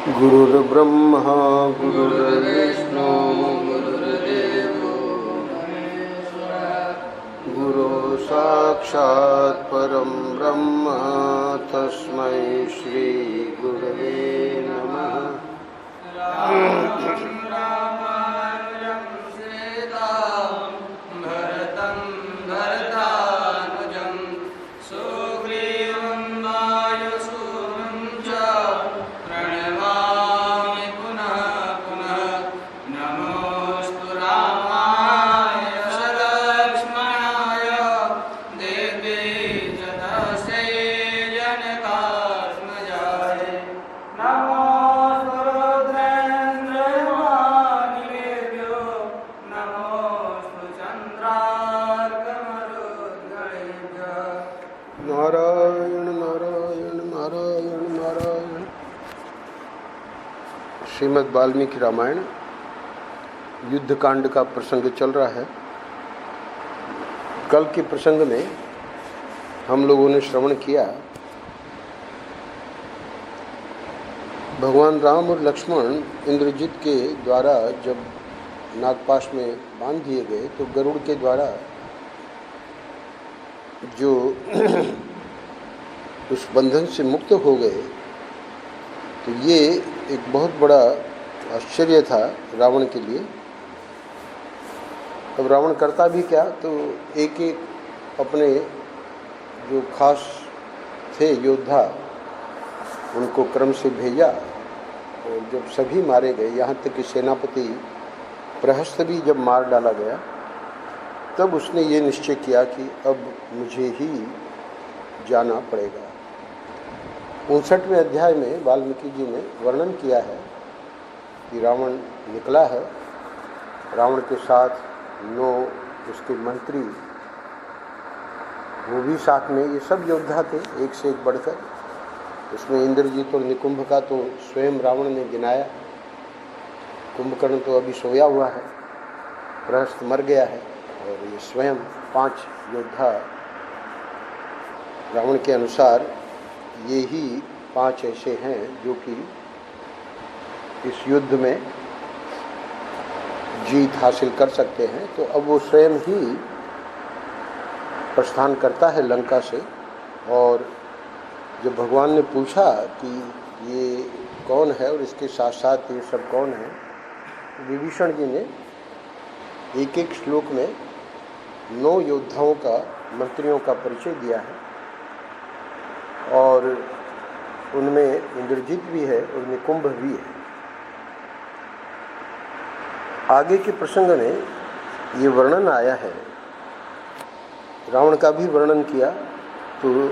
गुरुर्ब्रह्मा गुरुर्विष्णु गुरुर्देवो महेश्वरः। गुरु साक्षात् परं ब्रह्म तस्मै श्री गुरवे नमः। रामं रामानुजं सीतां भरतं भरतानुजं सुग्रीवं वायुसूनं च प्रणमामि पुनः पुनः। नमोऽस्तु रामाय सलक्ष्मणाय देवी च तस्यै जनकात्मजाय। नमोऽस्तु रुद्रेन्द्रयमानिलेभ्यो नमोऽस्तु चन्द्रार्कमरुद्गणेभ्यः। नारायण नारायण नारायण नारायण। श्रीमद् वाल्मीकि रामायण युद्धकांड का प्रसंग चल रहा है। कल के प्रसंग में हम लोगों ने श्रवण किया भगवान राम और लक्ष्मण इंद्रजित के द्वारा जब नागपाश में बांध दिए गए तो गरुड़ के द्वारा जो उस बंधन से मुक्त हो गए, तो ये एक बहुत बड़ा आश्चर्य था रावण के लिए। अब रावण करता भी क्या, तो एक एक अपने जो खास थे योद्धा उनको क्रम से भेजा, और जब सभी मारे गए, यहाँ तक कि सेनापति प्रहस्त भी जब मार डाला गया, तब उसने ये निश्चय किया कि अब मुझे ही जाना पड़ेगा। 59वें अध्याय में वाल्मीकि जी ने वर्णन किया है कि रावण निकला है, रावण के साथ 9 उसके मंत्री, वो भी साथ में, ये सब योद्धा थे एक से एक बढ़कर। उसमें इंद्रजीत और निकुंभ का तो स्वयं रावण ने गिनाया। कुंभकर्ण तो अभी सोया हुआ है, प्रहस्त मर गया है, और ये स्वयं 5 योद्धा रावण के अनुसार ये ही 5 ऐसे हैं जो कि इस युद्ध में जीत हासिल कर सकते हैं। तो अब वो स्वयं ही प्रस्थान करता है लंका से। और जब भगवान ने पूछा कि ये कौन है और इसके साथ साथ ये सब कौन है, विभीषण जी ने एक एक श्लोक में 9 योद्धाओं का, मंत्रियों का परिचय दिया है, और उनमें इंद्रजित भी है और निकुंभ भी है। आगे के प्रसंग में ये वर्णन आया है, रावण का भी वर्णन किया। तो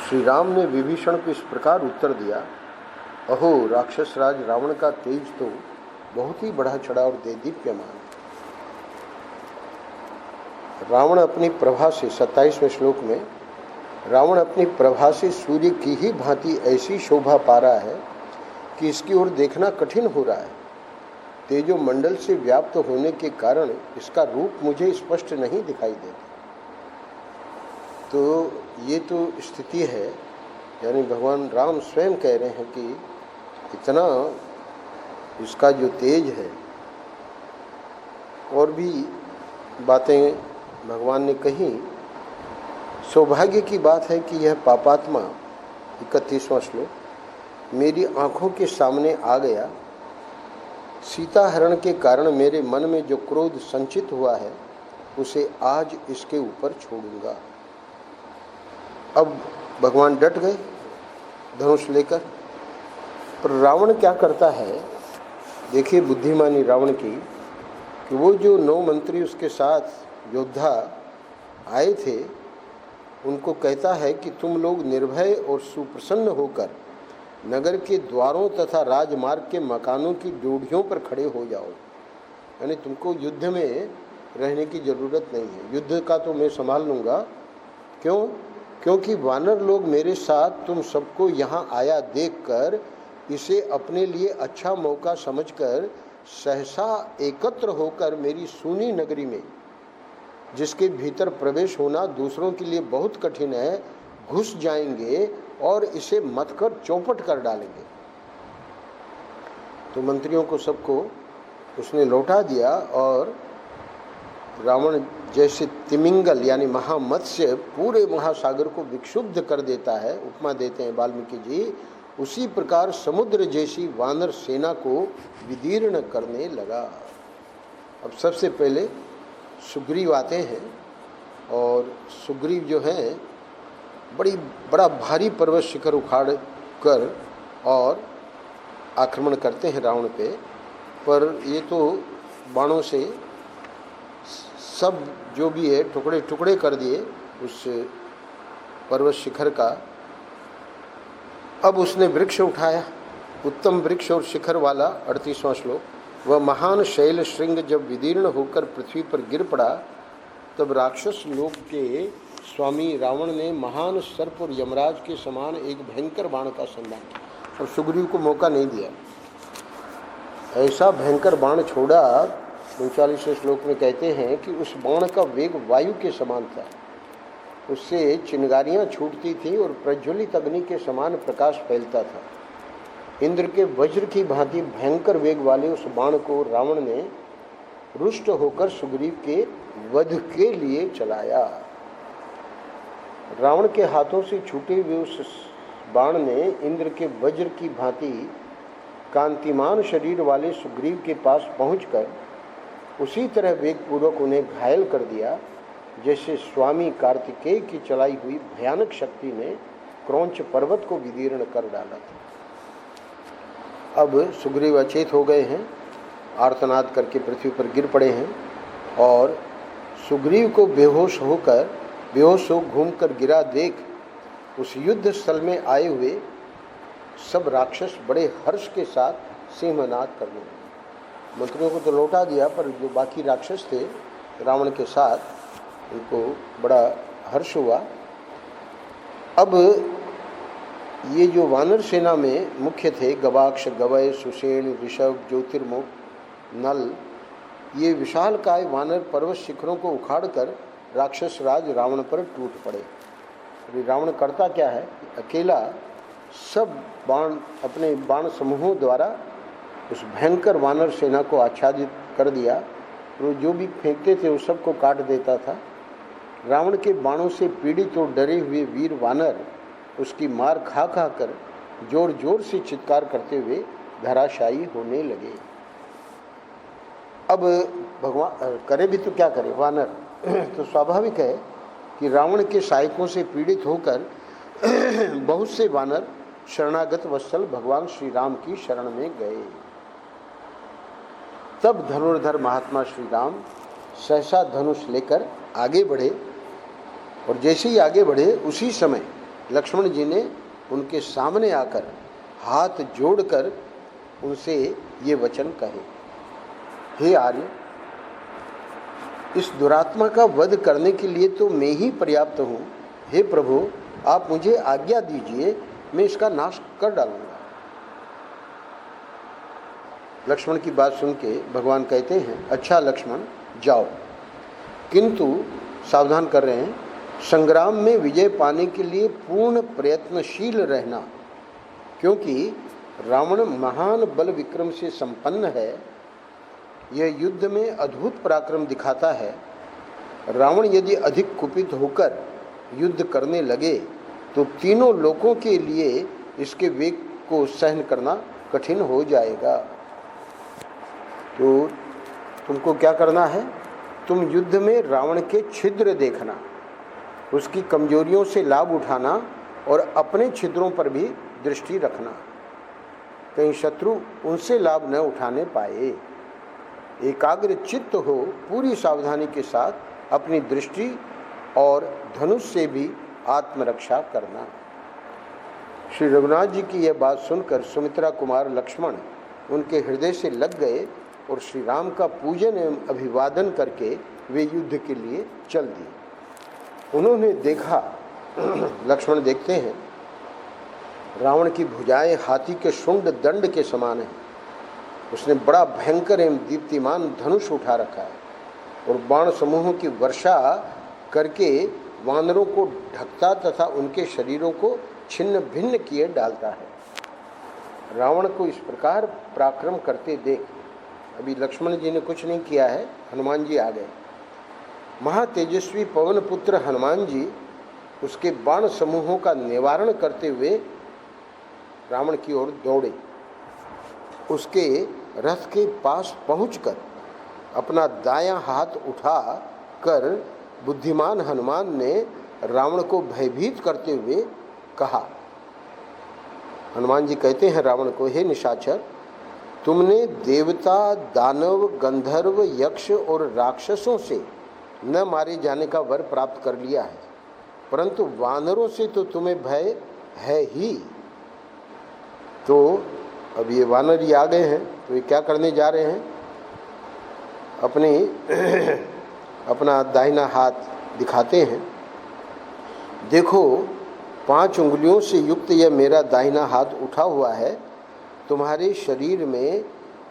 श्री राम ने विभीषण को इस प्रकार उत्तर दिया, अहो राक्षस राज रावण का तेज तो बहुत ही बढ़ा चढ़ा और देदीप्यमान। रावण अपनी प्रभा से, 27वें श्लोक में, रावण अपनी प्रभा से सूर्य की ही भांति ऐसी शोभा पा रहा है कि इसकी ओर देखना कठिन हो रहा है। तेजो मंडल से व्याप्त होने के कारण इसका रूप मुझे स्पष्ट नहीं दिखाई देता। तो ये तो स्थिति है, यानी भगवान राम स्वयं कह रहे हैं कि इतना इसका जो तेज है। और भी बातें भगवान ने कही। सौभाग्य की बात है कि यह पापात्मा, 31वां श्लोक, मेरी आंखों के सामने आ गया। सीता हरण के कारण मेरे मन में जो क्रोध संचित हुआ है उसे आज इसके ऊपर छोड़ूंगा। अब भगवान डट गए धनुष लेकर। पर रावण क्या करता है, देखिए बुद्धिमानी रावण की, कि वो जो 9 मंत्री उसके साथ योद्धा आए थे, उनको कहता है कि तुम लोग निर्भय और सुप्रसन्न होकर नगर के द्वारों तथा राजमार्ग के मकानों की ड्योढ़ियों पर खड़े हो जाओ। यानी तुमको युद्ध में रहने की ज़रूरत नहीं है, युद्ध का तो मैं संभाल लूँगा। क्यों? क्योंकि वानर लोग मेरे साथ तुम सबको यहाँ आया देखकर इसे अपने लिए अच्छा मौका समझकर सहसा एकत्र होकर मेरी सूनी नगरी में, जिसके भीतर प्रवेश होना दूसरों के लिए बहुत कठिन है, घुस जाएंगे और इसे मथकर चौपट कर डालेंगे। तो मंत्रियों को सबको उसने लौटा दिया और रावण जैसे तिमिंगल यानी महामत्स्य पूरे महासागर को विक्षुब्ध कर देता है, उपमा देते हैं वाल्मीकि जी, उसी प्रकार समुद्र जैसी वानर सेना को विदीर्ण करने लगा। अब सबसे पहले सुग्रीव आते हैं और सुग्रीव जो है बड़ा भारी पर्वत शिखर उखाड़ कर और आक्रमण करते हैं रावण पे, पर ये तो बाणों से सब जो भी है टुकड़े टुकड़े कर दिए उस पर्वत शिखर का। अब उसने वृक्ष उठाया, उत्तम वृक्ष और शिखर वाला। 38वां श्लोक, वह महान शैल श्रृंग जब विदीर्ण होकर पृथ्वी पर गिर पड़ा, तब राक्षस लोक के स्वामी रावण ने महान सर्प और यमराज के समान एक भयंकर बाण का संधान किया और सुग्रीव को मौका नहीं दिया। ऐसा भयंकर बाण छोड़ा, 39वें श्लोक में कहते हैं कि उस बाण का वेग वायु के समान था, उससे चिंगारियां छूटती थी और प्रज्वलित अग्नि के समान प्रकाश फैलता था। इंद्र के वज्र की भांति भयंकर वेग वाले उस बाण को रावण ने रुष्ट होकर सुग्रीव के वध के लिए चलाया। रावण के हाथों से छूटे हुए उस बाण ने इंद्र के वज्र की भांति कांतिमान शरीर वाले सुग्रीव के पास पहुंचकर उसी तरह वेगपूर्वक उन्हें घायल कर दिया जैसे स्वामी कार्तिकेय की चलाई हुई भयानक शक्ति ने क्रौंच पर्वत को विदीर्ण कर डाला था। अब सुग्रीव अचेत हो गए हैं, आर्तनाद करके पृथ्वी पर गिर पड़े हैं और सुग्रीव को बेहोश हो घूमकर गिरा देख उस युद्ध स्थल में आए हुए सब राक्षस बड़े हर्ष के साथ सिंहनाद करने लगे। मंत्रियों को तो लौटा दिया, पर जो बाकी राक्षस थे रावण के साथ, उनको बड़ा हर्ष हुआ। अब ये जो वानर सेना में मुख्य थे, गवाक्ष, गवय, सुषेण, ऋषभ, ज्योतिर्मुख, नल, ये विशालकाय वानर पर्वत शिखरों को उखाड़कर राक्षस राज रावण पर टूट पड़े। रावण करता क्या है, अकेला सब बाण अपने बाण समूहों द्वारा उस भयंकर वानर सेना को आच्छादित कर दिया। वो जो भी फेंकते थे उस सबको काट देता था। रावण के बाणों से पीड़ित और डरे हुए वीर वानर उसकी मार खा खा कर जोर जोर से चित्कार करते हुए धराशायी होने लगे। अब भगवान करे भी तो क्या करे वानर, तो स्वाभाविक है कि रावण के सहायकों से पीड़ित होकर बहुत से वानर शरणागत वत्सल भगवान श्री राम की शरण में गए। तब धनुर्धर महात्मा श्री राम सहसा धनुष लेकर आगे बढ़े और जैसे ही आगे बढ़े उसी समय लक्ष्मण जी ने उनके सामने आकर हाथ जोड़कर उनसे ये वचन कहे, हे आर्य, इस दुरात्मा का वध करने के लिए तो मैं ही पर्याप्त हूँ। हे प्रभु, आप मुझे आज्ञा दीजिए, मैं इसका नाश कर डालूंगा। लक्ष्मण की बात सुन के भगवान कहते हैं, अच्छा लक्ष्मण जाओ, किंतु सावधान कर रहे हैं, संग्राम में विजय पाने के लिए पूर्ण प्रयत्नशील रहना, क्योंकि रावण महान बल विक्रम से संपन्न है। यह युद्ध में अद्भुत पराक्रम दिखाता है। रावण यदि अधिक कुपित होकर युद्ध करने लगे तो तीनों लोकों के लिए इसके वेग को सहन करना कठिन हो जाएगा। तो तुमको क्या करना है, तुम युद्ध में रावण के छिद्र देखना, उसकी कमजोरियों से लाभ उठाना और अपने छिद्रों पर भी दृष्टि रखना, कहीं शत्रु उनसे लाभ न उठाने पाए। एकाग्र चित्त हो, पूरी सावधानी के साथ अपनी दृष्टि और धनुष से भी आत्मरक्षा करना। श्री रघुनाथ जी की यह बात सुनकर सुमित्रा कुमार लक्ष्मण उनके हृदय से लग गए और श्री राम का पूजन एवं अभिवादन करके वे युद्ध के लिए चल दिए। उन्होंने देखा, लक्ष्मण देखते हैं, रावण की भुजाएं हाथी के शुंड दंड के समान हैं। उसने बड़ा भयंकर एवं दीप्तिमान धनुष उठा रखा है और बाण समूहों की वर्षा करके वानरों को ढकता तथा उनके शरीरों को छिन्न भिन्न किए डालता है। रावण को इस प्रकार पराक्रम करते देख, अभी लक्ष्मण जी ने कुछ नहीं किया है, हनुमान जी आ गए। महातेजस्वी पवन पुत्र हनुमान जी उसके बाण समूहों का निवारण करते हुए रावण की ओर दौड़े। उसके रथ के पास पहुंचकर अपना दायां हाथ उठा कर बुद्धिमान हनुमान ने रावण को भयभीत करते हुए कहा। हनुमान जी कहते हैं रावण को, हे निशाचर, तुमने देवता, दानव, गंधर्व, यक्ष और राक्षसों से न मारे जाने का वर प्राप्त कर लिया है, परंतु वानरों से तो तुम्हें भय है ही। तो अब ये वानर ही आ गए हैं, तो ये क्या करने जा रहे हैं? अपना दाहिना हाथ दिखाते हैं। देखो, 5 उंगलियों से युक्त यह मेरा दाहिना हाथ उठा हुआ है। तुम्हारे शरीर में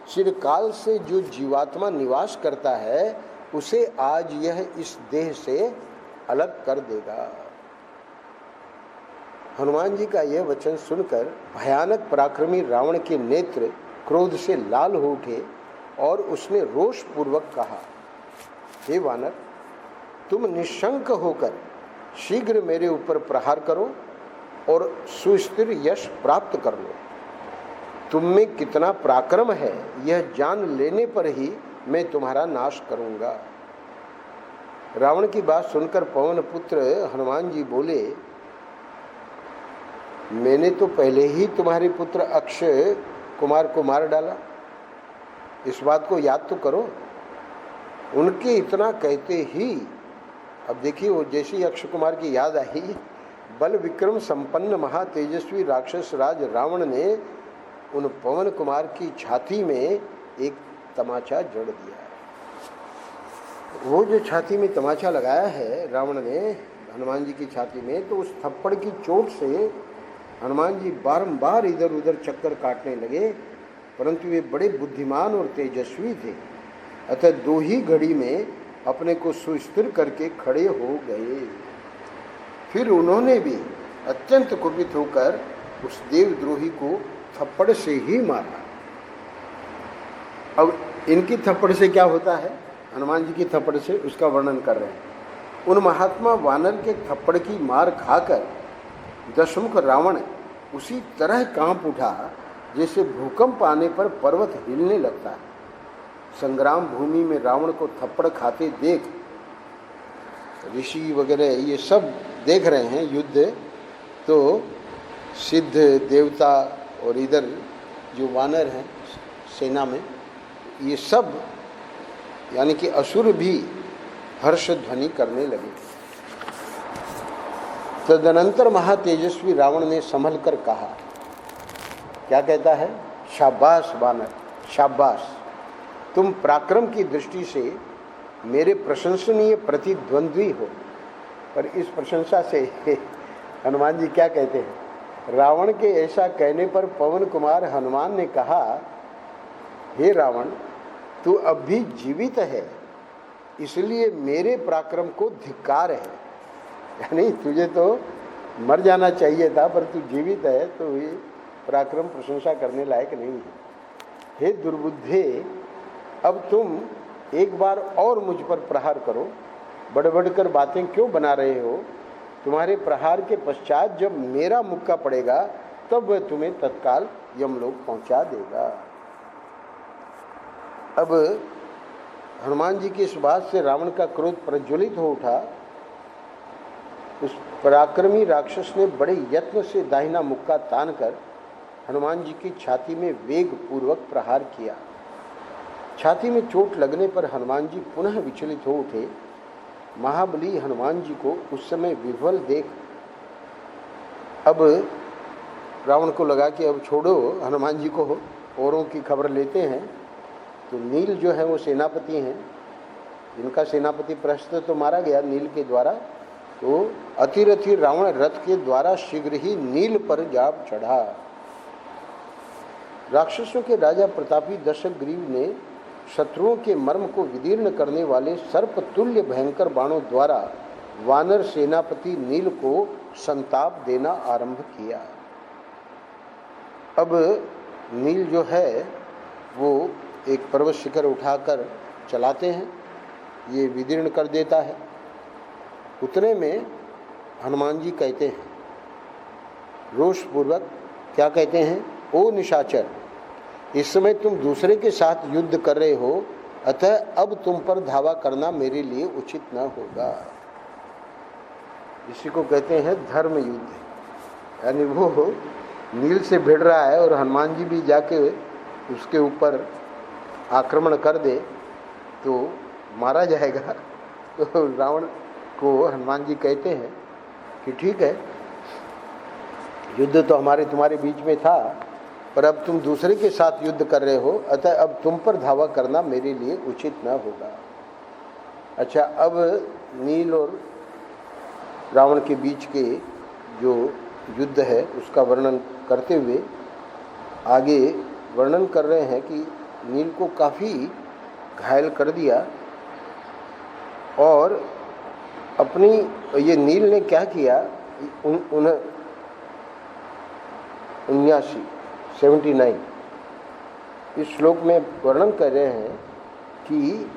चिरकाल से जो जीवात्मा निवास करता है उसे आज यह इस देह से अलग कर देगा। हनुमान जी का यह वचन सुनकर भयानक पराक्रमी रावण के नेत्र क्रोध से लाल हो उठे और उसने रोष पूर्वक कहा, हे वानर, तुम निशंक होकर शीघ्र मेरे ऊपर प्रहार करो और सुस्थिर यश प्राप्त कर लो। तुम में कितना पराक्रम है यह जान लेने पर ही मैं तुम्हारा नाश करूंगा। रावण की बात सुनकर पवन पुत्र हनुमान जी बोले, मैंने तो पहले ही तुम्हारे पुत्र अक्षय कुमार को मार डाला, इस बात को याद तो करो। उनके इतना कहते ही, अब देखिए, वो जैसी अक्षय कुमार की याद आई, बल विक्रम संपन्न महातेजस्वी राक्षस राज रावण ने उन पवन कुमार की छाती में एक तमाचा जड़ दिया। वो जो छाती में तमाचा लगाया है रावण ने हनुमान जी की छाती में, तो उस थप्पड़ की चोट से हनुमान जी बारंबार इधर उधर चक्कर काटने लगे, परंतु वे बड़े बुद्धिमान और तेजस्वी थे, अतः 2 ही घड़ी में अपने को सुस्थिर करके खड़े हो गए। फिर उन्होंने भी अत्यंत कुपित होकर उस देवद्रोही को थप्पड़ से ही मारा। अब इनकी थप्पड़ से क्या होता है, हनुमान जी की थप्पड़ से, उसका वर्णन कर रहे हैं। उन महात्मा वानर के थप्पड़ की मार खाकर दशमुख रावण उसी तरह कांप उठा जैसे भूकंप आने पर पर्वत हिलने लगता है। संग्राम भूमि में रावण को थप्पड़ खाते देख ऋषि वगैरह ये सब देख रहे हैं युद्ध, तो सिद्ध देवता और इधर जो वानर हैं सेना में, ये सब यानी कि असुर भी हर्ष ध्वनि करने लगे। तदनंतर महातेजस्वी रावण ने संभल कर कहा, क्या कहता है, शाबाश वानर, शाबाश, तुम पराक्रम की दृष्टि से मेरे प्रशंसनीय प्रतिद्वंद्वी हो। पर इस प्रशंसा से हनुमान जी क्या कहते हैं, रावण के ऐसा कहने पर पवन कुमार हनुमान ने कहा, हे रावण, तू अब भी जीवित है, इसलिए मेरे पराक्रम को धिक्कार है। यानी तुझे तो मर जाना चाहिए था, पर तू जीवित है, तो ये पराक्रम प्रशंसा करने लायक नहीं है। हे दुर्बुद्धे, अब तुम एक बार और मुझ पर प्रहार करो, बढ़ बढ़कर बातें क्यों बना रहे हो? तुम्हारे प्रहार के पश्चात जब मेरा मुक्का पड़ेगा तब वह तुम्हें तत्काल यमलोक पहुंचा देगा। अब हनुमान जी की इस बात से रावण का क्रोध प्रज्वलित हो उठा। उस पराक्रमी राक्षस ने बड़े यत्न से दाहिना मुक्का तानकर हनुमान जी की छाती में वेग पूर्वक प्रहार किया। छाती में चोट लगने पर हनुमान जी पुनः विचलित हो उठे। महाबली हनुमान जी को उस समय विह्वल देख अब रावण को लगा कि अब छोड़ो हनुमान जी को, औरों की खबर लेते हैं। तो नील जो है वो सेनापति हैं, जिनका सेनापति प्रस्थ तो मारा गया नील के द्वारा, तो अतिरथी रावण रथ के द्वारा शीघ्र ही नील पर जा चढ़ा। राक्षसों के राजा प्रतापी दशग्रीव ने शत्रुओं के मर्म को विदीर्ण करने वाले सर्प तुल्य भयंकर बाणों द्वारा वानर सेनापति नील को संताप देना आरंभ किया। अब नील जो है वो एक पर्वत शिखर उठाकर चलाते हैं, ये विदीर्ण कर देता है। उतने में हनुमान जी कहते हैं रोषपूर्वक, क्या कहते हैं, ओ निशाचर, इस समय तुम दूसरे के साथ युद्ध कर रहे हो, अतः अब तुम पर धावा करना मेरे लिए उचित न होगा। इसी को कहते हैं धर्म युद्ध। यानी वो नील से भिड़ रहा है और हनुमान जी भी जाके उसके ऊपर आक्रमण कर दे तो मारा जाएगा। तो रावण को हनुमान जी कहते हैं कि ठीक है, युद्ध तो हमारे तुम्हारे बीच में था, पर अब तुम दूसरे के साथ युद्ध कर रहे हो, अतः अब तुम पर धावा करना मेरे लिए उचित न होगा। अच्छा, अब नील और रावण के बीच के जो युद्ध है उसका वर्णन करते हुए आगे वर्णन कर रहे हैं कि नील को काफ़ी घायल कर दिया। और अपनी ये नील ने क्या किया, 79 इस श्लोक में वर्णन कर रहे हैं कि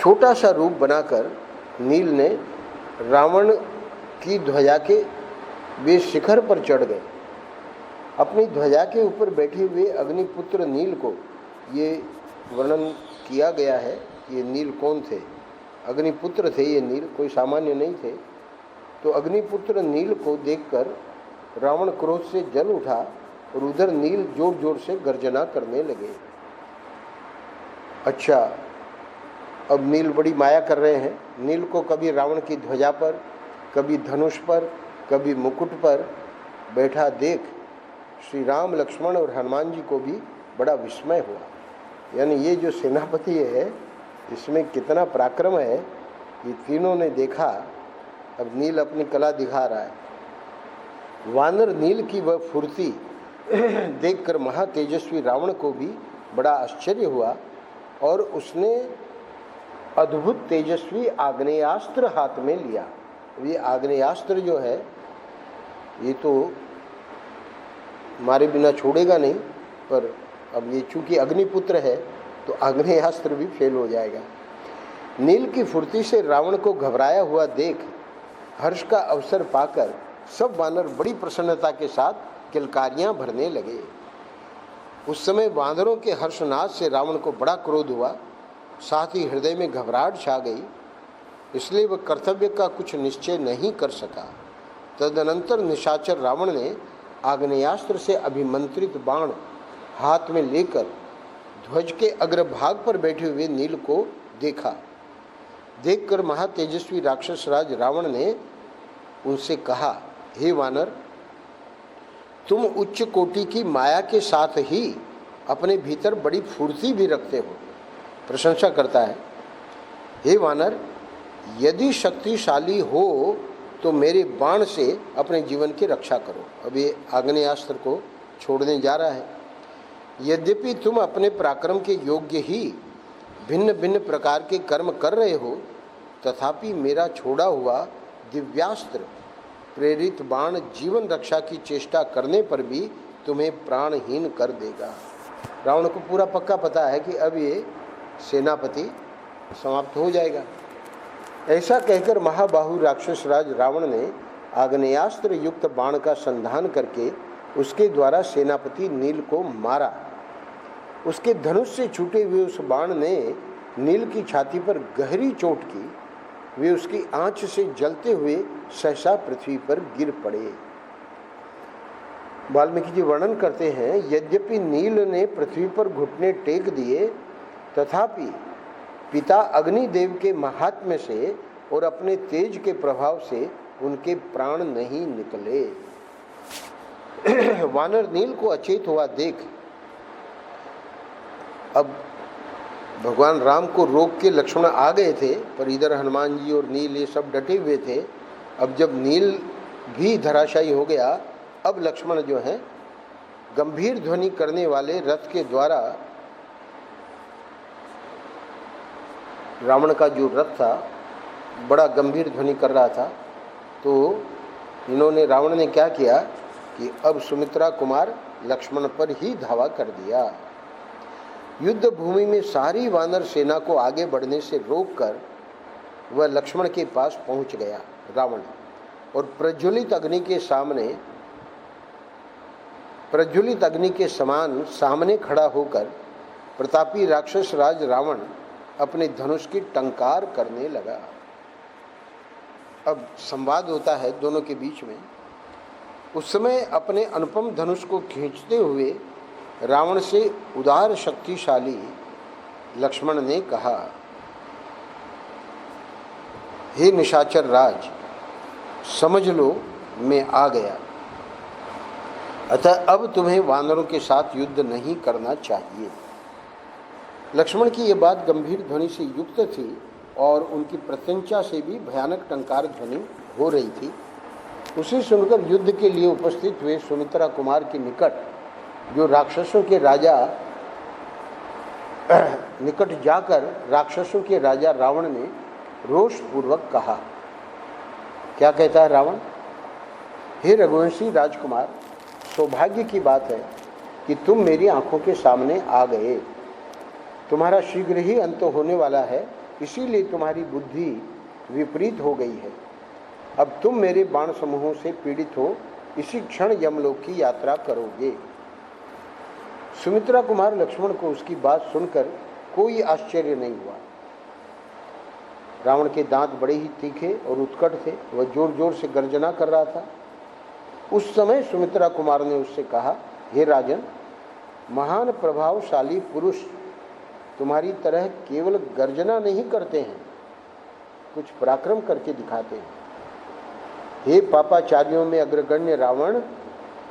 छोटा सा रूप बनाकर नील ने रावण की ध्वजा के वे शिखर पर चढ़ गए। अपनी ध्वजा के ऊपर बैठे हुए अग्निपुत्र नील को, ये वर्णन किया गया है कि ये नील कौन थे, अग्निपुत्र थे ये नील, कोई सामान्य नहीं थे। तो अग्निपुत्र नील को देखकर रावण क्रोध से जल उठा और उधर नील जोर जोर से गर्जना करने लगे। अच्छा, अब नील बड़ी माया कर रहे हैं। नील को कभी रावण की ध्वजा पर, कभी धनुष पर, कभी मुकुट पर बैठा देख श्री राम, लक्ष्मण और हनुमान जी को भी बड़ा विस्मय हुआ। यानी ये जो सेनापति है इसमें कितना पराक्रम है, ये तीनों ने देखा। अब नील अपनी कला दिखा रहा है। वानर नील की वह फुर्ती देखकर महातेजस्वी रावण को भी बड़ा आश्चर्य हुआ और उसने अद्भुत तेजस्वी आग्नेयास्त्र हाथ में लिया। ये आग्नेयास्त्र जो है ये तो मारे बिना छोड़ेगा नहीं, पर अब ये चूंकि अग्निपुत्र है तो आग्नेयास्त्र भी फेल हो जाएगा। नील की फुर्ती से रावण को घबराया हुआ देख हर्ष का अवसर पाकर सब वानर बड़ी प्रसन्नता के साथ किलकारियां भरने लगे। उस समय वानरों के हर्षनाद से रावण को बड़ा क्रोध हुआ, साथ ही हृदय में घबराहट छा गई, इसलिए वह कर्तव्य का कुछ निश्चय नहीं कर सका। तदनंतर निशाचर रावण ने आग्नेयास्त्र से अभिमंत्रित बाण हाथ में लेकर ध्वज के अग्रभाग पर बैठे हुए नील को देखा। देखकर महातेजस्वी राक्षस राज रावण ने उनसे कहा, हे वानर, तुम उच्च कोटि की माया के साथ ही अपने भीतर बड़ी फुर्ती भी रखते हो। प्रशंसा करता है, हे वानर, यदि शक्तिशाली हो तो मेरे बाण से अपने जीवन की रक्षा करो। अब ये आग्नेयास्त्र को छोड़ने जा रहा है। यद्यपि तुम अपने पराक्रम के योग्य ही भिन्न भिन्न प्रकार के कर्म कर रहे हो, तथापि मेरा छोड़ा हुआ दिव्यास्त्र प्रेरित बाण जीवन रक्षा की चेष्टा करने पर भी तुम्हें प्राणहीन कर देगा। रावण को पूरा पक्का पता है कि अब ये सेनापति समाप्त हो जाएगा। ऐसा कहकर महाबाहु राक्षस राज रावण ने आग्नेयास्त्र युक्त बाण का संधान करके उसके द्वारा सेनापति नील को मारा। उसके धनुष से छूटे हुए उस बाण ने नील की छाती पर गहरी चोट की। वे उसकी आंच से जलते हुए सहसा पृथ्वी पर गिर पड़े। वाल्मीकि जी वर्णन करते हैं, यद्यपि नील ने पृथ्वी पर घुटने टेक दिए, तथापि पिता अग्निदेव के महात्म्य से और अपने तेज के प्रभाव से उनके प्राण नहीं निकले। वानर नील को अचेत हुआ देख अब भगवान राम को रोक के लक्ष्मण आ गए थे, पर इधर हनुमान जी और नील ये सब डटे हुए थे। अब जब नील भी धराशायी हो गया, अब लक्ष्मण जो है गंभीर ध्वनि करने वाले रथ के द्वारा, रावण का जो रथ था बड़ा गंभीर ध्वनि कर रहा था, तो इन्होंने, रावण ने क्या किया, कि अब सुमित्रा कुमार लक्ष्मण पर ही धावा कर दिया। युद्ध भूमि में सारी वानर सेना को आगे बढ़ने से रोककर वह लक्ष्मण के पास पहुंच गया रावण, और प्रज्वलित अग्नि के समान सामने खड़ा होकर प्रतापी राक्षस राज रावण अपने धनुष की टंकार करने लगा। अब संवाद होता है दोनों के बीच में। उस समय अपने अनुपम धनुष को खींचते हुए रावण से उदार शक्तिशाली लक्ष्मण ने कहा, हे निशाचर राज, समझ लो मैं आ गया, अतः अब तुम्हें वानरों के साथ युद्ध नहीं करना चाहिए। लक्ष्मण की यह बात गंभीर ध्वनि से युक्त थी और उनकी प्रत्यंचा से भी भयानक टंकार ध्वनि हो रही थी। उसे सुनकर युद्ध के लिए उपस्थित हुए सुमित्रा कुमार के निकट, जो राक्षसों के राजा निकट जाकर राक्षसों के राजा रावण ने रोषपूर्वक कहा। क्या कहता है रावण? हे रघुवंशी राजकुमार, सौभाग्य की बात है कि तुम मेरी आंखों के सामने आ गए। तुम्हारा शीघ्र ही अंत होने वाला है, इसीलिए तुम्हारी बुद्धि विपरीत हो गई है। अब तुम मेरे बाण समूहों से पीड़ित हो इसी क्षण यमलोक की यात्रा करोगे। सुमित्रा कुमार लक्ष्मण को उसकी बात सुनकर कोई आश्चर्य नहीं हुआ। रावण के दांत बड़े ही तीखे और उत्कट थे। वह जोर जोर से गर्जना कर रहा था। उस समय सुमित्रा कुमार ने उससे कहा, हे राजन, महान प्रभावशाली पुरुष तुम्हारी तरह केवल गर्जना नहीं करते हैं, कुछ पराक्रम करके दिखाते हैं। हे पापाचार्यों में अग्रगण्य रावण,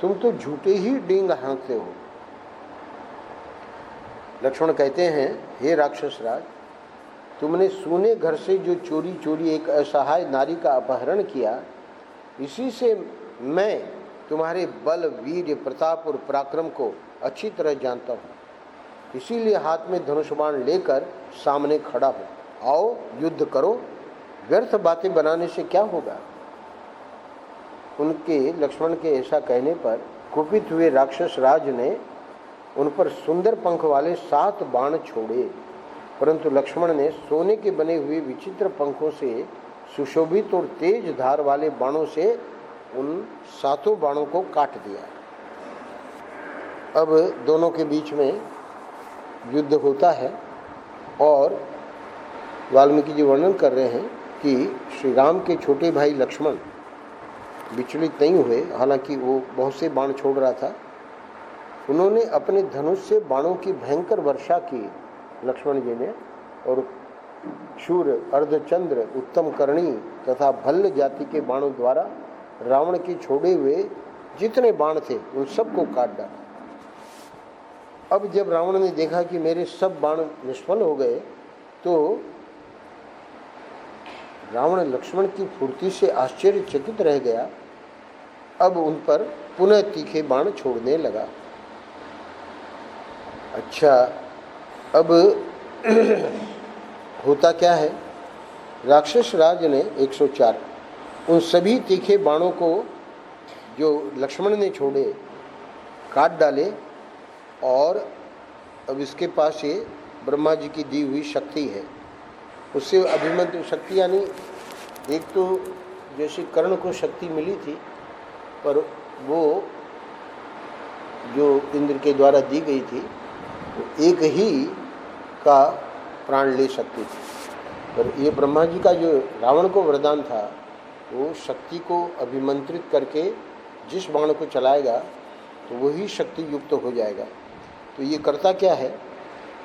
तुम तो झूठे ही डींग हाँकते हो। लक्ष्मण कहते हैं, हे राक्षस राज, तुमने सूने घर से जो चोरी चोरी एक असहाय नारी का अपहरण किया, इसी से मैं तुम्हारे बल, वीर, प्रताप और पराक्रम को अच्छी तरह जानता हूँ। इसीलिए हाथ में धनुष बाण लेकर सामने खड़ा हूँ। आओ युद्ध करो, व्यर्थ बातें बनाने से क्या होगा। उनके लक्ष्मण के ऐसा कहने पर कुपित हुए राक्षस राज ने उन पर सुंदर पंख वाले 7 बाण छोड़े, परंतु लक्ष्मण ने सोने के बने हुए विचित्र पंखों से सुशोभित और तेज धार वाले बाणों से उन 7 बाणों को काट दिया। अब दोनों के बीच में युद्ध होता है और वाल्मीकि जी वर्णन कर रहे हैं कि श्री राम के छोटे भाई लक्ष्मण विचलित नहीं हुए, हालांकि वो बहुत से बाण छोड़ रहा था। उन्होंने अपने धनुष से बाणों की भयंकर वर्षा की लक्ष्मण जी ने, और शूर, अर्धचंद्र, उत्तम करणी तथा भल्ल जाति के बाणों द्वारा रावण के छोड़े हुए जितने बाण थे उन सबको काट डाला। अब जब रावण ने देखा कि मेरे सब बाण निष्फल हो गए, तो रावण लक्ष्मण की फुर्ती से आश्चर्यचकित रह गया। अब उन पर पुनः तीखे बाण छोड़ने लगा। अच्छा, अब होता क्या है, राक्षस राज ने 104 उन सभी तीखे बाणों को जो लक्ष्मण ने छोड़े काट डाले, और अब इसके पास ये ब्रह्मा जी की दी हुई शक्ति है। उससे अभिमन्यु शक्ति, यानी एक तो जैसे कर्ण को शक्ति मिली थी, पर वो जो इंद्र के द्वारा दी गई थी वो एक ही का प्राण ले सकती थी, पर ये ब्रह्मा जी का जो रावण को वरदान था, वो शक्ति को अभिमंत्रित करके जिस बाण को चलाएगा तो वही शक्ति युक्त हो जाएगा। तो ये करता क्या है,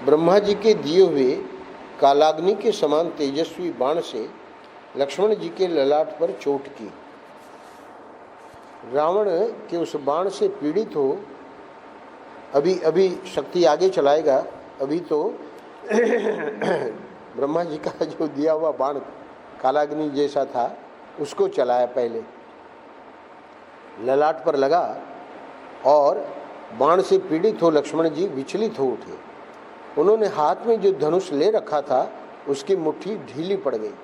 ब्रह्मा जी के दिए हुए कालाग्नि के समान तेजस्वी बाण से लक्ष्मण जी के ललाट पर चोट की। रावण के उस बाण से पीड़ित हो, अभी शक्ति आगे चलाएगा, अभी तो ब्रह्मा जी का जो दिया हुआ बाण कालाग्नि जैसा था उसको चलाया, पहले ललाट पर लगा और बाण से पीड़ित हो लक्ष्मण जी विचलित हो उठे। उन्होंने हाथ में जो धनुष ले रखा था उसकी मुट्ठी ढीली पड़ गई।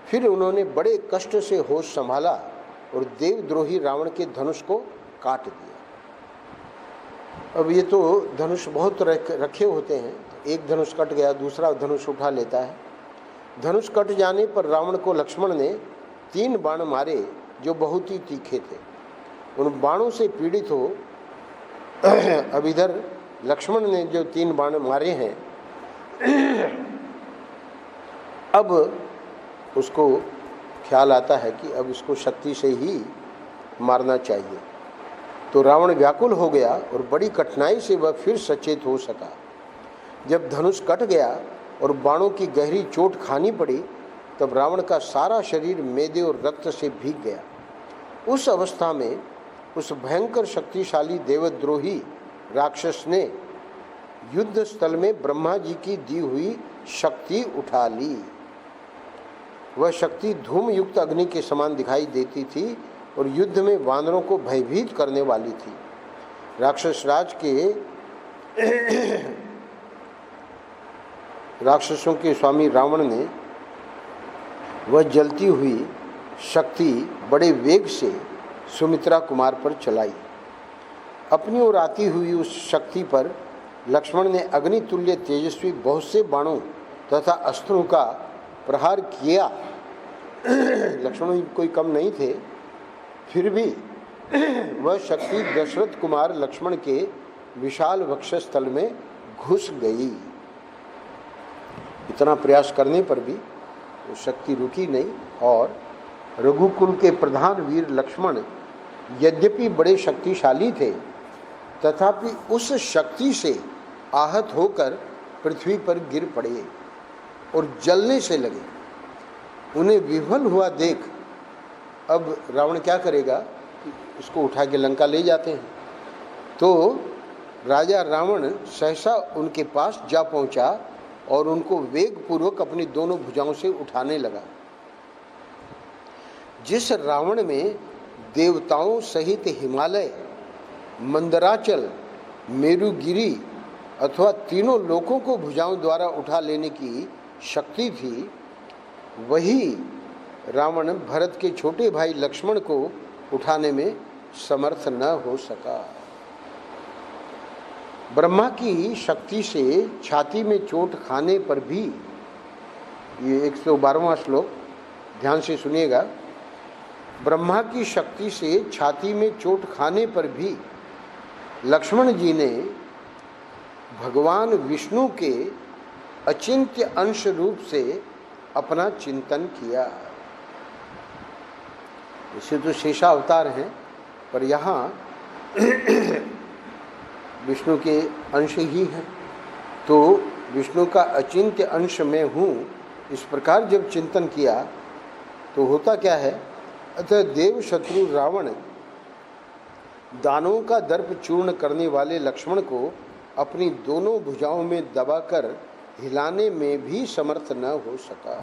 फिर उन्होंने बड़े कष्ट से होश संभाला और देवद्रोही रावण के धनुष को काट दिया। अब ये तो धनुष बहुत रखे होते हैं, एक धनुष कट गया, दूसरा धनुष उठा लेता है। धनुष कट जाने पर रावण को लक्ष्मण ने 3 बाण मारे जो बहुत ही तीखे थे। उन बाणों से पीड़ित हो अब इधर लक्ष्मण ने जो 3 बाण मारे हैं, अब उसको ख्याल आता है कि अब इसको शक्ति से ही मारना चाहिए। तो रावण व्याकुल हो गया और बड़ी कठिनाई से वह फिर सचेत हो सका। जब धनुष कट गया और बाणों की गहरी चोट खानी पड़ी, तब रावण का सारा शरीर मेदे और रक्त से भीग गया। उस अवस्था में उस भयंकर शक्तिशाली देवद्रोही राक्षस ने युद्ध स्थल में ब्रह्मा जी की दी हुई शक्ति उठा ली। वह शक्ति धूम युक्त अग्नि के समान दिखाई देती थी और युद्ध में वानरों को भयभीत करने वाली थी। राक्षस राज के राक्षसों के स्वामी रावण ने वह जलती हुई शक्ति बड़े वेग से सुमित्रा कुमार पर चलाई। अपनी ओर आती हुई उस शक्ति पर लक्ष्मण ने अग्नितुल्य तेजस्वी बहुत से बाणों तथा अस्त्रों का प्रहार किया। लक्ष्मण कोई कम नहीं थे, फिर भी वह शक्ति दशरथ कुमार लक्ष्मण के विशाल वक्षस्थल में घुस गई। इतना प्रयास करने पर भी वो शक्ति रुकी नहीं और रघुकुल के प्रधान वीर लक्ष्मण यद्यपि बड़े शक्तिशाली थे, तथापि उस शक्ति से आहत होकर पृथ्वी पर गिर पड़े और जलने से लगे। उन्हें विफल हुआ देख अब रावण क्या करेगा, इसको उठा के लंका ले जाते हैं। तो राजा रावण सहसा उनके पास जा पहुंचा और उनको वेगपूर्वक अपनी दोनों भुजाओं से उठाने लगा। जिस रावण में देवताओं सहित हिमालय, मंदराचल, मेरुगिरी अथवा तीनों लोकों को भुजाओं द्वारा उठा लेने की शक्ति थी, वही रावण भरत के छोटे भाई लक्ष्मण को उठाने में समर्थ न हो सका। ब्रह्मा की शक्ति से छाती में चोट खाने पर भी, ये 112वां श्लोक ध्यान से सुनिएगा, ब्रह्मा की शक्ति से छाती में चोट खाने पर भी लक्ष्मण जी ने भगवान विष्णु के अचिंत्य अंश रूप से अपना चिंतन किया। इसे तो शेषा अवतार हैं, पर यहाँ विष्णु के अंश ही हैं, तो विष्णु का अचिंत्य अंश में हूँ, इस प्रकार जब चिंतन किया तो होता क्या है, अतः देव शत्रु रावण दानवों का दर्प चूर्ण करने वाले लक्ष्मण को अपनी दोनों भुजाओं में दबाकर हिलाने में भी समर्थ न हो सका।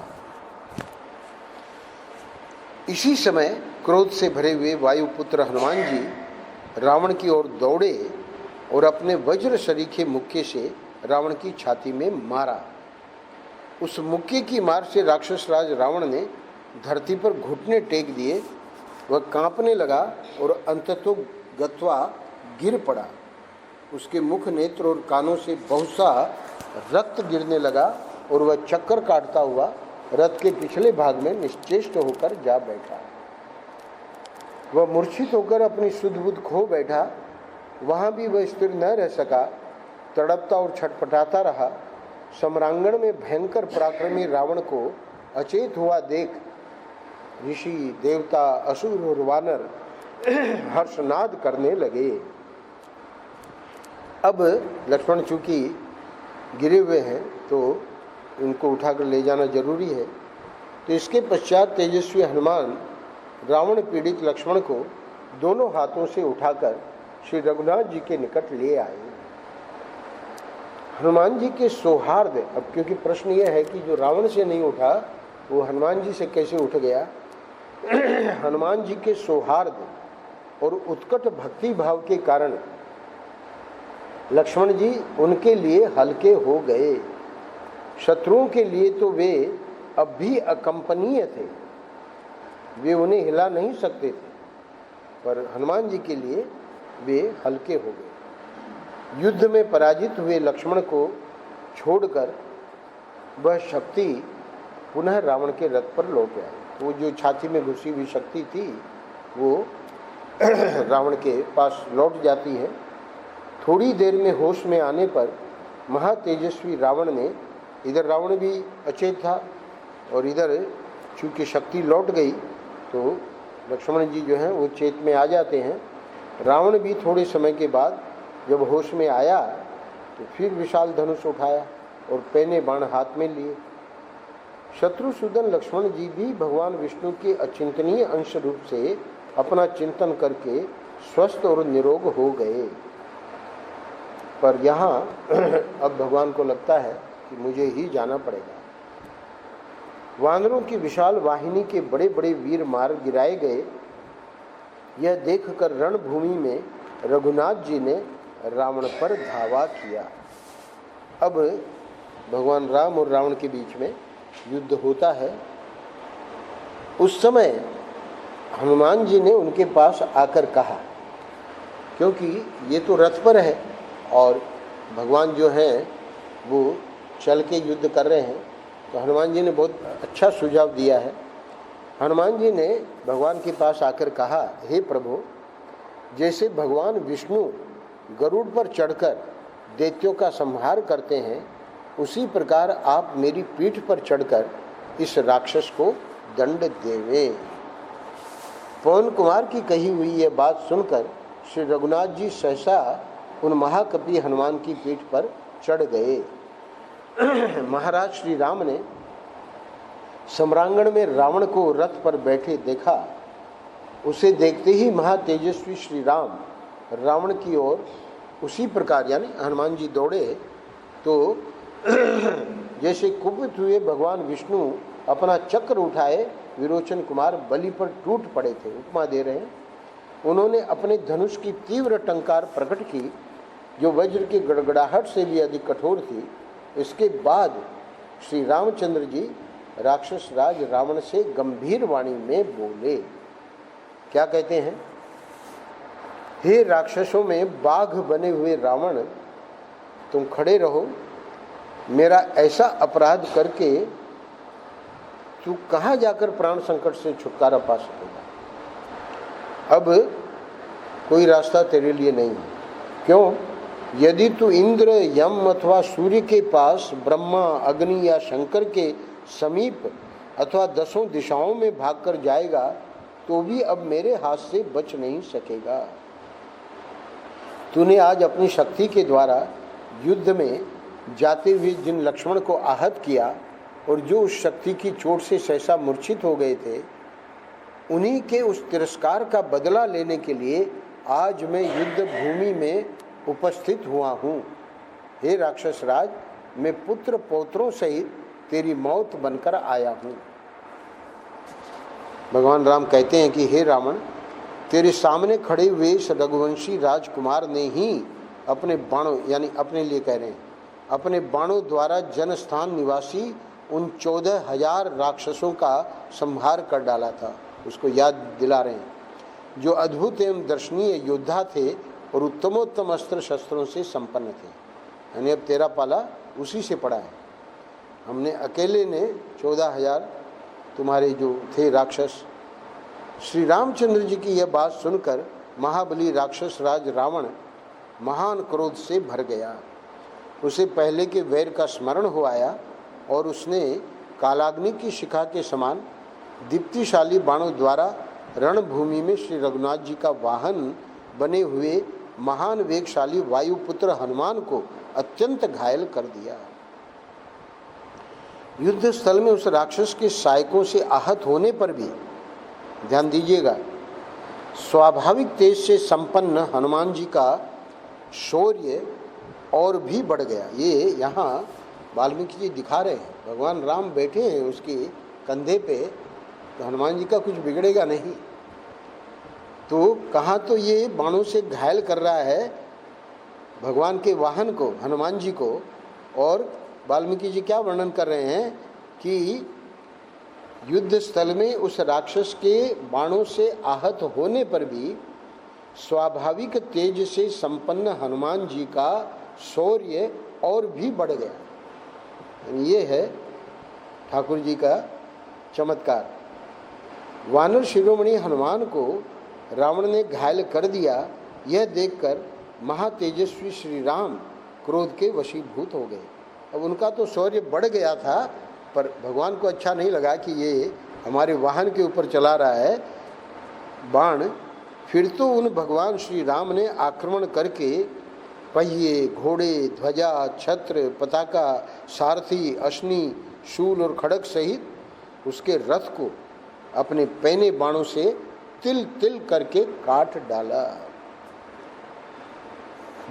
इसी समय क्रोध से भरे हुए वायुपुत्र हनुमान जी रावण की ओर दौड़े और अपने वज्र सरीखे मुक्के से रावण की छाती में मारा। उस मुक्के की मार से राक्षस राज रावण ने धरती पर घुटने टेक दिए। वह कांपने लगा और अंततो गत्वा गिर पड़ा। उसके मुख, नेत्र और कानों से बहुत सा रक्त गिरने लगा और वह चक्कर काटता हुआ रथ के पिछले भाग में निश्चेष्ट होकर जा बैठा। वह मूर्छित होकर अपनी सुध बुध खो बैठा। वहाँ भी वह स्थिर न रह सका, तड़पता और छटपटाता रहा। सम्रांगण में भयंकर पराक्रमी रावण को अचेत हुआ देख ऋषि, देवता, असुर और वानर हर्षनाद करने लगे। अब लक्ष्मण चूंकि गिरे हुए हैं तो उनको उठाकर ले जाना जरूरी है। तो इसके पश्चात तेजस्वी हनुमान रावण पीड़ित लक्ष्मण को दोनों हाथों से उठाकर श्री रघुनाथ जी के निकट ले आए। हनुमान जी के सौहार्द, अब क्योंकि प्रश्न यह है कि जो रावण से नहीं उठा वो हनुमान जी से कैसे उठ गया। हनुमान जी के सौहार्द और उत्कट भक्ति भाव के कारण लक्ष्मण जी उनके लिए हल्के हो गए। शत्रुओं के लिए तो वे अब भी अकंपनीय थे, वे उन्हें हिला नहीं सकते थे, पर हनुमान जी के लिए वे हल्के हो गए। युद्ध में पराजित हुए लक्ष्मण को छोड़कर वह शक्ति पुनः रावण के रथ पर लौट आई। वो जो छाती में घुसी हुई शक्ति थी वो रावण के पास लौट जाती है। थोड़ी देर में होश में आने पर महातेजस्वी रावण ने, इधर रावण भी अचेत था और इधर चूँकि शक्ति लौट गई तो लक्ष्मण जी जो हैं वो चेत में आ जाते हैं। रावण भी थोड़े समय के बाद जब होश में आया तो फिर विशाल धनुष उठाया और पैने बाण हाथ में लिए। शत्रुसूदन लक्ष्मण जी भी भगवान विष्णु के अचिंतनीय अंश रूप से अपना चिंतन करके स्वस्थ और निरोग हो गए। पर यहाँ अब भगवान को लगता है कि मुझे ही जाना पड़ेगा। वानरों की विशाल वाहिनी के बड़े बड़े वीर मार गिराए गए। यह देखकर रणभूमि में रघुनाथ जी ने रावण पर धावा किया। अब भगवान राम और रावण के बीच में युद्ध होता है। उस समय हनुमान जी ने उनके पास आकर कहा, क्योंकि ये तो रथ पर है और भगवान जो हैं वो चल के युद्ध कर रहे हैं, तो हनुमान जी ने बहुत अच्छा सुझाव दिया है। हनुमान जी ने भगवान के पास आकर कहा, हे प्रभु, जैसे भगवान विष्णु गरुड़ पर चढ़कर दैत्यों का संहार करते हैं, उसी प्रकार आप मेरी पीठ पर चढ़कर इस राक्षस को दंड देवें। पवन कुमार की कही हुई यह बात सुनकर श्री रघुनाथ जी सहसा उन महाकपि हनुमान की पीठ पर चढ़ गए। महाराज श्री राम ने सम्रांगण में रावण को रथ पर बैठे देखा। उसे देखते ही महातेजस्वी श्री राम रावण की ओर उसी प्रकार यानी हनुमान जी दौड़े तो जैसे कुपित हुए भगवान विष्णु अपना चक्र उठाए विरोचन कुमार बलि पर टूट पड़े थे। उपमा दे रहे हैं। उन्होंने अपने धनुष की तीव्र टंकार प्रकट की जो वज्र की गड़गड़ाहट से भी अधिक कठोर थी। इसके बाद श्री रामचंद्र जी राक्षस राज रावण से गंभीर वाणी में बोले। क्या कहते हैं? हे राक्षसों में बाघ बने हुए रावण, तुम खड़े रहो। मेरा ऐसा अपराध करके तू कहाँ जाकर प्राण संकट से छुटकारा पा सकेगा? अब कोई रास्ता तेरे लिए नहीं है। क्यों? यदि तू इंद्र, यम अथवा सूर्य के पास, ब्रह्मा, अग्नि या शंकर के समीप अथवा 10 दिशाओं में भागकर जाएगा तो भी अब मेरे हाथ से बच नहीं सकेगा। तूने आज अपनी शक्ति के द्वारा युद्ध में जाते हुए जिन लक्ष्मण को आहत किया और जो उस शक्ति की चोट से सहसा मूर्छित हो गए थे, उन्हीं के उस तिरस्कार का बदला लेने के लिए आज मैं युद्ध भूमि में उपस्थित हुआ हूँ। हे राक्षस राज, मैं पुत्र पौत्रों सहित तेरी मौत बनकर आया हूँ। भगवान राम कहते हैं कि हे रावण, तेरे सामने खड़े हुए इस रघुवंशी राजकुमार ने ही अपने बाणों यानी अपने लिए कह रहे हैं, अपने बाणों द्वारा जनस्थान निवासी उन 14,000 राक्षसों का संहार कर डाला था। उसको याद दिला रहे हैं, जो अद्भुत एवं दर्शनीय योद्धा थे और उत्तमोत्तम अस्त्र शस्त्रों से संपन्न थे। यानी अब तेरा पाला उसी से पड़ा है। हमने अकेले ने 14,000 तुम्हारे जो थे राक्षस। श्री रामचंद्र जी की यह बात सुनकर महाबली राक्षस राज रावण महान क्रोध से भर गया। उसे पहले के वैर का स्मरण हो आया और उसने कालाग्नि की शिखा के समान दीप्तिशाली बाणों द्वारा रणभूमि में श्री रघुनाथ जी का वाहन बने हुए महान वेगशाली वायुपुत्र हनुमान को अत्यंत घायल कर दिया। युद्ध स्थल में उस राक्षस के सहायकों से आहत होने पर भी, ध्यान दीजिएगा, स्वाभाविक तेज से संपन्न हनुमान जी का शौर्य और भी बढ़ गया। ये यहाँ वाल्मीकि जी दिखा रहे हैं। भगवान राम बैठे हैं उसके कंधे पे, तो हनुमान जी का कुछ बिगड़ेगा नहीं। तो कहाँ तो ये बाणों से घायल कर रहा है भगवान के वाहन को, हनुमान जी को, और वाल्मीकि जी क्या वर्णन कर रहे हैं कि युद्ध स्थल में उस राक्षस के बाणों से आहत होने पर भी स्वाभाविक तेज से संपन्न हनुमान जी का शौर्य और भी बढ़ गया। ये है ठाकुर जी का चमत्कार। वानर शिरोमणि हनुमान को रावण ने घायल कर दिया, यह देखकर महातेजस्वी श्री राम क्रोध के वशीभूत हो गए। अब उनका तो शौर्य बढ़ गया था, पर भगवान को अच्छा नहीं लगा कि ये हमारे वाहन के ऊपर चला रहा है बाण। फिर तो उन भगवान श्री राम ने आक्रमण करके पहिए, घोड़े, ध्वजा, छत्र, पताका, सारथी, अश्नि, शूल और खड़ग सहित उसके रथ को अपने पैने बाणों से तिल तिल करके काट डाला।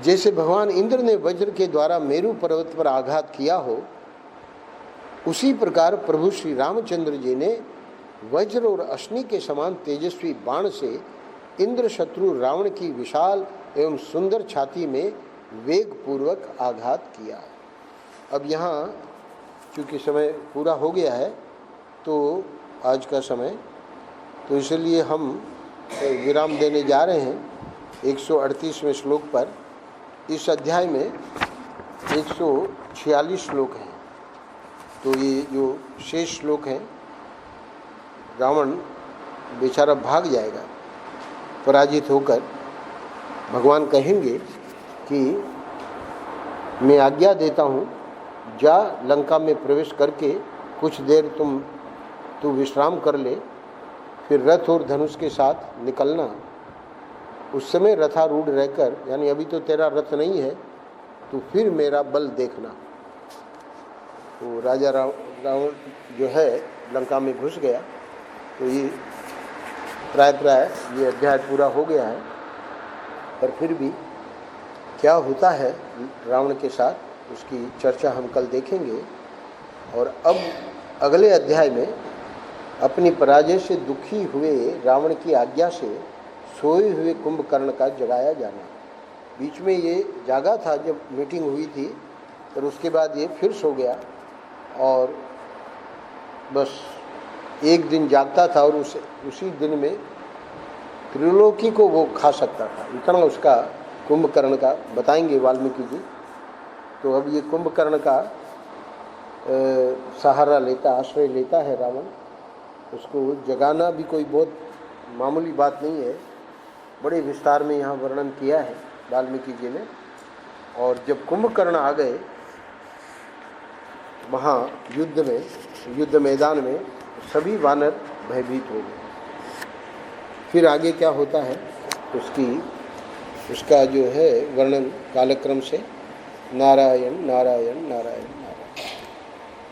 जैसे भगवान इंद्र ने वज्र के द्वारा मेरु पर्वत पर आघात किया हो, उसी प्रकार प्रभु श्री रामचंद्र जी ने वज्र और अश्नि के समान तेजस्वी बाण से इंद्र शत्रु रावण की विशाल एवं सुंदर छाती में वेग पूर्वक आघात किया। अब यहाँ चूँकि समय पूरा हो गया है तो आज का समय, तो इसलिए हम विराम देने जा रहे हैं 138वें श्लोक पर। इस अध्याय में 146 श्लोक हैं, तो ये जो शेष श्लोक हैं, रावण बेचारा भाग जाएगा पराजित होकर। भगवान कहेंगे कि मैं आज्ञा देता हूँ, जा लंका में प्रवेश करके कुछ देर तू विश्राम कर ले, फिर रथ और धनुष के साथ निकलना। उस समय रथारूढ़ रहकर, यानी अभी तो तेरा रथ नहीं है, तो फिर मेरा बल देखना। तो राजा रावण जो है लंका में घुस गया। तो ये प्राय ये अध्याय पूरा हो गया है, पर फिर भी क्या होता है रावण के साथ उसकी चर्चा हम कल देखेंगे। और अब अगले अध्याय में अपनी पराजय से दुखी हुए रावण की आज्ञा से सोए हुए कुंभकर्ण का जगाया जाना। बीच में ये जागा था जब मीटिंग हुई थी, पर उसके बाद ये फिर सो गया और बस एक दिन जागता था और उसी दिन में त्रिलोकी को वो खा सकता था, इतना उसका कुंभकर्ण का बताएंगे वाल्मीकि जी। तो अब ये कुंभकर्ण का सहारा लेता, आश्रय लेता है रावण। उसको जगाना भी कोई बहुत मामूली बात नहीं है, बड़े विस्तार में यहाँ वर्णन किया है वाल्मीकि जी ने। और जब कुंभकर्ण आ गए वहाँ युद्ध मैदान में, सभी वानर भयभीत हो गए। फिर आगे क्या होता है उसका जो है वर्णन कालक्रम से। नारायण नारायण नारायण।